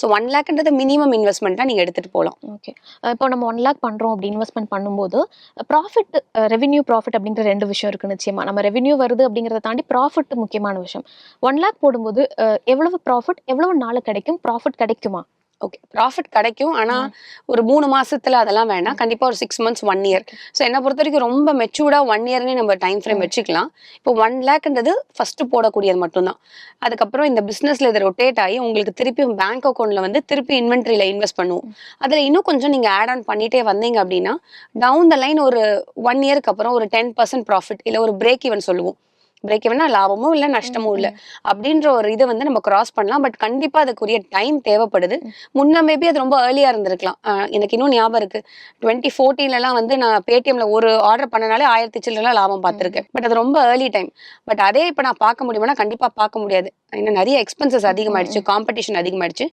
So 1 லேக்ன்றது minimum இன்வெஸ்ட்மெண்ட்டாக நீங்கள் எடுத்துகிட்டு போகலாம். ஓகே. இப்போ நம்ம 1 லேக் பண்ணுறோம் அப்படி இன்வெஸ்ட்மெண்ட் பண்ணும்போது ப்ராஃபிட், ரெவென்யூ ப்ராஃபிட் அப்படிங்கிற 2 விஷயம் இருக்குது நிச்சயமா. நம்ம ரெவென்யூ வருது அப்படிங்கிறத தாண்டி ப்ராஃபிட் முக்கியமான விஷயம். 1 லேக் போடும்போது எவ்வளவு ப்ராஃபிட், எவ்வளவு நாள் கிடைக்கும், ப்ராஃபிட் கிடைக்குமா? ஓகே, ப்ராஃபிட் கிடைக்கும். ஆனால் ஒரு 3 மாசத்துல அதெல்லாம் வேண்டாம். கண்டிப்பாக ஒரு 6 months 1 year. ஸோ என்னை பொறுத்த வரைக்கும் ரொம்ப மெச்சூர்டாக 1 yearனே நம்ம டைம் ஃப்ரேம் வச்சுக்கலாம். இப்போ 1 லேக்ன்றது ஃபர்ஸ்ட் போடக்கூடியது மட்டும்தான். அதுக்கப்புறம் இந்த பிஸ்னஸ்ல இது ரொட்டேட் ஆகி உங்களுக்கு திருப்பி பேங்க் அக்கௌண்ட்ல வந்து திருப்பி இன்வென்ட்ரியில இன்வெஸ்ட் பண்ணுவோம். அதில் இன்னும் கொஞ்சம் நீங்கள் ஆட் ஆன் பண்ணிட்டே வந்தீங்க அப்படின்னா டவுன் த லைன் ஒரு 1 yearக்கு அப்புறம் ஒரு 10% ப்ராஃபிட் இல்லை ஒரு பிரேக் ஈவன் சொல்லுவோம். பிரேக் ஈவனா லாபமும் இல்லை நஷ்டமும் இல்லை அப்படின்ற ஒரு இதை வந்து நம்ம கிராஸ் பண்ணலாம். பட் கண்டிப்பா அதுக்குரிய டைம் தேவைப்படுது. முன்ன மேபி அது ரொம்ப ஏர்லியா இருந்திருக்கலாம். எனக்கு இன்னும் ஞாபகம் இருக்கு, 2014 வந்து நான் பேடிஎம்ல ஒரு ஆர்டர் பண்ணனாலே 1000 சில்லற லாபம் பார்த்திருக்கேன். பட் அது ரொம்ப ஏர்லி டைம். பட் அதே இப்ப நான் பார்க்க முடியுமானா கண்டிப்பா பார்க்க முடியாது. இன்னும் நிறைய எக்ஸ்பென்சஸ் அதிகமாயிடுச்சு, காம்படிஷன் அதிகமாயிடுச்சு.